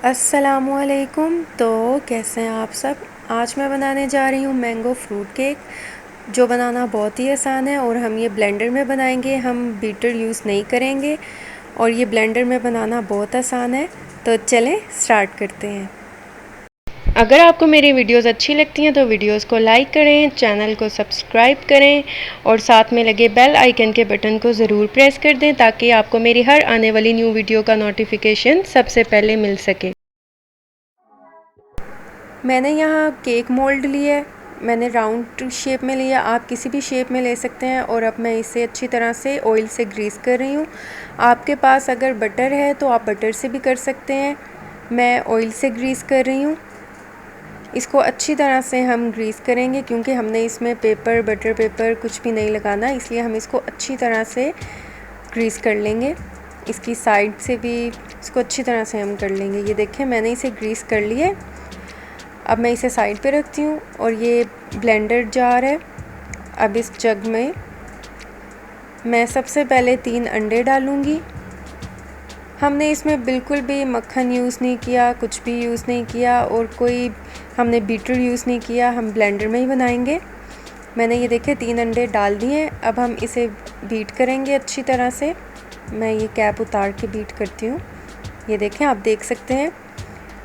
अस्सलामुअलैकुम। तो कैसे हैं आप सब। आज मैं बनाने जा रही हूँ मैंगो फ्रूट केक, जो बनाना बहुत ही आसान है। और हम ये ब्लेंडर में बनाएंगे, हम बीटर यूज़ नहीं करेंगे। और ये ब्लेंडर में बनाना बहुत आसान है। तो चलें स्टार्ट करते हैं। अगर आपको मेरी वीडियोस अच्छी लगती हैं तो वीडियोस को लाइक करें, चैनल को सब्सक्राइब करें और साथ में लगे बेल आइकन के बटन को ज़रूर प्रेस कर दें ताकि आपको मेरी हर आने वाली न्यू वीडियो का नोटिफिकेशन सबसे पहले मिल सके। मैंने यहाँ केक मोल्ड लिया है, मैंने राउंड शेप में लिया, आप किसी भी शेप में ले सकते हैं। और अब मैं इसे अच्छी तरह से ऑयल से ग्रीस कर रही हूँ। आपके पास अगर बटर है तो आप बटर से भी कर सकते हैं, मैं ऑयल से ग्रीस कर रही हूँ। इसको अच्छी तरह से हम ग्रीस करेंगे क्योंकि हमने इसमें पेपर, बटर पेपर कुछ भी नहीं लगाना, इसलिए हम इसको अच्छी तरह से ग्रीस कर लेंगे। इसकी साइड से भी इसको अच्छी तरह से हम कर लेंगे। ये देखें, मैंने इसे ग्रीस कर लिया। अब मैं इसे साइड पे रखती हूँ और ये ब्लेंडर जार है। अब इस जग में मैं सबसे पहले 3 अंडे डालूँगी। हमने इसमें बिल्कुल भी मक्खन यूज़ नहीं किया, कुछ भी यूज़ नहीं किया और कोई हमने बीटर यूज़ नहीं किया, हम ब्लेंडर में ही बनाएंगे। मैंने ये देखे 3 अंडे डाल दिए। अब हम इसे बीट करेंगे अच्छी तरह से। मैं ये कैप उतार के बीट करती हूँ। ये देखें, आप देख सकते हैं।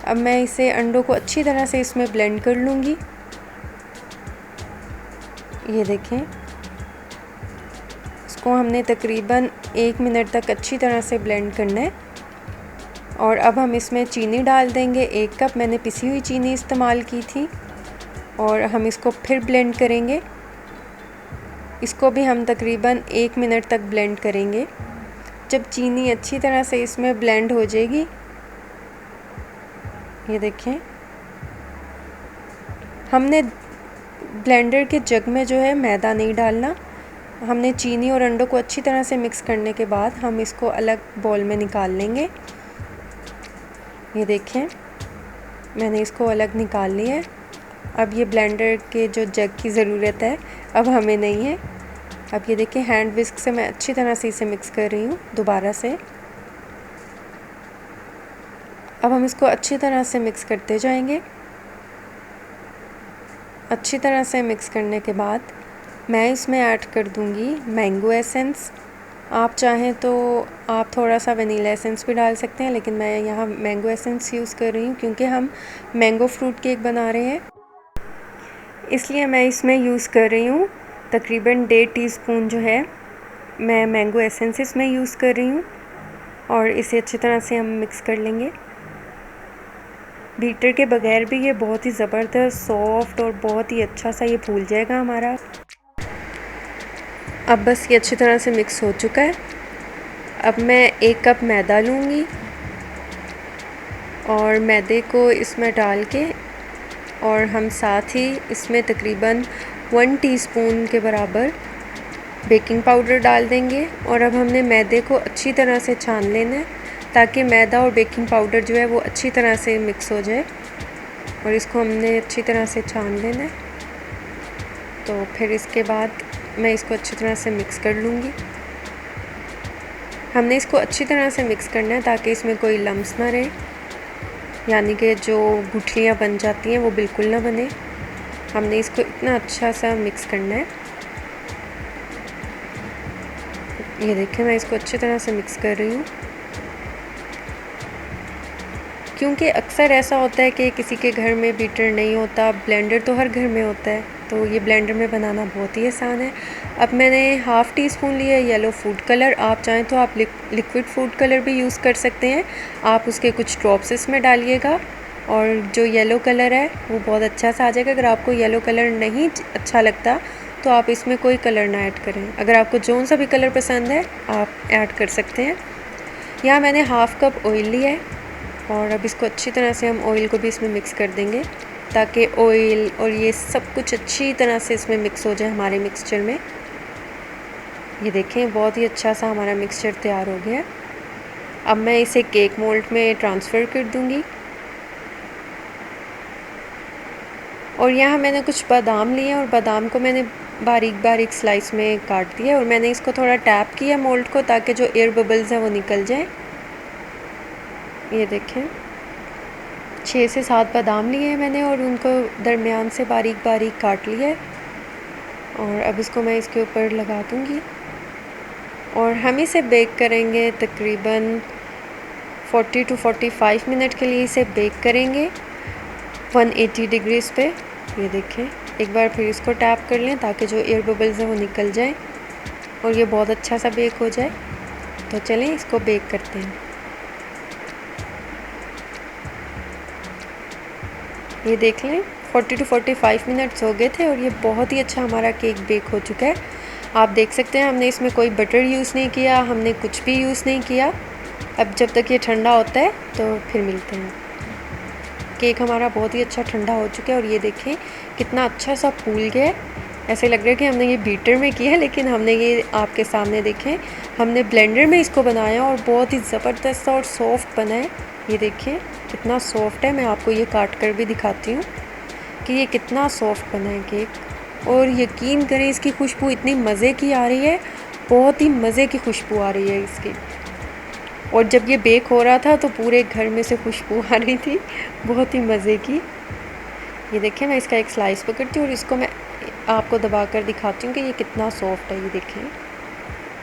अब मैं इसे अंडों को अच्छी तरह से इसमें ब्लेंड कर लूँगी। ये देखें, इसको हमने तकरीबन 1 मिनट तक अच्छी तरह से ब्लेंड करना है। और अब हम इसमें चीनी डाल देंगे। 1 कप मैंने पिसी हुई चीनी इस्तेमाल की थी। और हम इसको फिर ब्लेंड करेंगे। इसको भी हम तकरीबन 1 मिनट तक ब्लेंड करेंगे। जब चीनी अच्छी तरह से इसमें ब्लेंड हो जाएगी, ये देखें, हमने ब्लेंडर के जग में जो है मैदा नहीं डालना। हमने चीनी और अंडों को अच्छी तरह से मिक्स करने के बाद हम इसको अलग बाउल में निकाल लेंगे। ये देखें, मैंने इसको अलग निकाल लिया है। अब ये ब्लेंडर के जो जग की ज़रूरत है अब हमें नहीं है। अब ये देखें, हैंड विस्क से मैं अच्छी तरह से इसे मिक्स कर रही हूँ दोबारा से। अब हम इसको अच्छी तरह से मिक्स करते जाएंगे। अच्छी तरह से मिक्स करने के बाद मैं इसमें ऐड कर दूँगी मैंगो एसेंस। आप चाहें तो आप थोड़ा सा वनीला एसेंस भी डाल सकते हैं, लेकिन मैं यहाँ मैंगो एसेंस यूज़ कर रही हूँ क्योंकि हम मैंगो फ्रूट केक बना रहे हैं, इसलिए मैं इसमें यूज़ कर रही हूँ तकरीबन 1.5 टीस्पून जो है मैं मैंगो एसेंस इसमें यूज़ कर रही हूँ। और इसे अच्छी तरह से हम मिक्स कर लेंगे। बीटर के बगैर भी ये बहुत ही ज़बरदस्त सॉफ्ट और बहुत ही अच्छा सा ये फूल जाएगा हमारा। अब बस ये अच्छी तरह से मिक्स हो चुका है। अब मैं 1 कप मैदा लूँगी और मैदे को इसमें डाल के और हम साथ ही इसमें तकरीबन 1 टीस्पून के बराबर बेकिंग पाउडर डाल देंगे। और अब हमने मैदे को अच्छी तरह से छान लेना है ताकि मैदा और बेकिंग पाउडर जो है वो अच्छी तरह से मिक्स हो जाए। और इसको हमने अच्छी तरह से छान लेना है। तो फिर इसके बाद मैं इसको अच्छी तरह से मिक्स कर लूँगी। हमने इसको अच्छी तरह से मिक्स करना है ताकि इसमें कोई लम्स ना रहे, यानी कि जो गुठलियाँ बन जाती हैं वो बिल्कुल ना बने। हमने इसको इतना अच्छा सा मिक्स करना है। ये देखें, मैं इसको अच्छी तरह से मिक्स कर रही हूँ क्योंकि अक्सर ऐसा होता है कि किसी के घर में बीटर नहीं होता, ब्लेंडर तो हर घर में होता है। तो ये ब्लेंडर में बनाना बहुत ही आसान है। अब मैंने ½ टीस्पून लिया येलो फूड कलर। आप चाहें तो आप लिक्विड फूड कलर भी यूज़ कर सकते हैं। आप उसके कुछ ड्रॉप्स इसमें डालिएगा और जो येलो कलर है वो बहुत अच्छा सा आ जाएगा। अगर आपको येलो कलर नहीं अच्छा लगता तो आप इसमें कोई कलर ना ऐड करें। अगर आपको जौन सा भी कलर पसंद है आप ऐड कर सकते हैं। यहाँ मैंने ½ कप ऑयल लिया है और अब इसको अच्छी तरह से हम ऑयल को भी इसमें मिक्स कर देंगे ताकि ऑयल और ये सब कुछ अच्छी तरह से इसमें मिक्स हो जाए हमारे मिक्सचर में। ये देखें, बहुत ही अच्छा सा हमारा मिक्सचर तैयार हो गया। अब मैं इसे केक मोल्ड में ट्रांसफ़र कर दूँगी। और यहाँ मैंने कुछ बादाम लिए और बादाम को मैंने बारीक बारीक स्लाइस में काट दिया और मैंने इसको थोड़ा टैप किया मोल्ड को ताकि जो एयर बबल्स हैं वो निकल जाएं। ये देखें, 6 से 7 बादाम लिए हैं मैंने और उनको दरमियान से बारीक बारीक काट लिया है। और अब इसको मैं इसके ऊपर लगा दूँगी और हम इसे बेक करेंगे तकरीबन 40 टू 45 मिनट के लिए इसे बेक करेंगे 180 डिग्रीज़ पे। ये देखें, एक बार फिर इसको टैप कर लें ताकि जो एयर बबल्स हैं वो निकल जाएं और ये बहुत अच्छा सा बेक हो जाए। तो चलें इसको बेक करते हैं। ये देख लें 40 टू 45 मिनट्स हो गए थे और ये बहुत ही अच्छा हमारा केक बेक हो चुका है। आप देख सकते हैं हमने इसमें कोई बटर यूज़ नहीं किया, हमने कुछ भी यूज़ नहीं किया। अब जब तक ये ठंडा होता है तो फिर मिलते हैं। केक हमारा बहुत ही अच्छा ठंडा हो चुका है और ये देखें कितना अच्छा सा फूल गया है। ऐसे लग रहा है कि हमने ये बीटर में किया है, लेकिन हमने ये आपके सामने देखें हमने ब्लेंडर में इसको बनाया और बहुत ही ज़बरदस्त और सॉफ्ट बना है। ये देखें कितना सॉफ्ट है। मैं आपको ये काट कर भी दिखाती हूँ कि ये कितना सॉफ्ट बना है केक। और यकीन करें इसकी खुशबू इतनी मज़े की आ रही है, बहुत ही मज़े की खुशबू आ रही है इसकी। और जब ये बेक हो रहा था तो पूरे घर में से खुशबू आ रही थी, बहुत ही मज़े की। ये देखें मैं इसका एक स्लाइस पकड़ती हूँ और इसको मैं आपको दबा कर दिखाती हूँ कि ये कितना सॉफ्ट है। ये देखें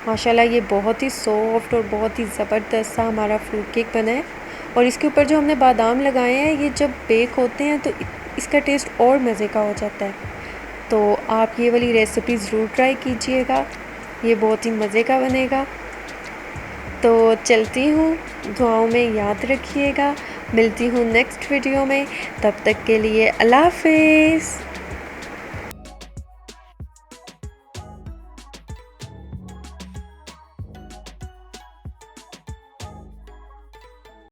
माशाल्लाह ये बहुत ही सॉफ्ट और बहुत ही ज़बरदस्त सा हमारा फ्रूट केक बना है। और इसके ऊपर जो हमने बादाम लगाए हैं ये जब बेक होते हैं तो इसका टेस्ट और मज़े का हो जाता है। तो आप ये वाली रेसिपी ज़रूर ट्राई कीजिएगा, ये बहुत ही मज़े का बनेगा। तो चलती हूँ, दुआओं में याद रखिएगा। मिलती हूँ नेक्स्ट वीडियो में, तब तक के लिए अल्लाह हाफ़िज़।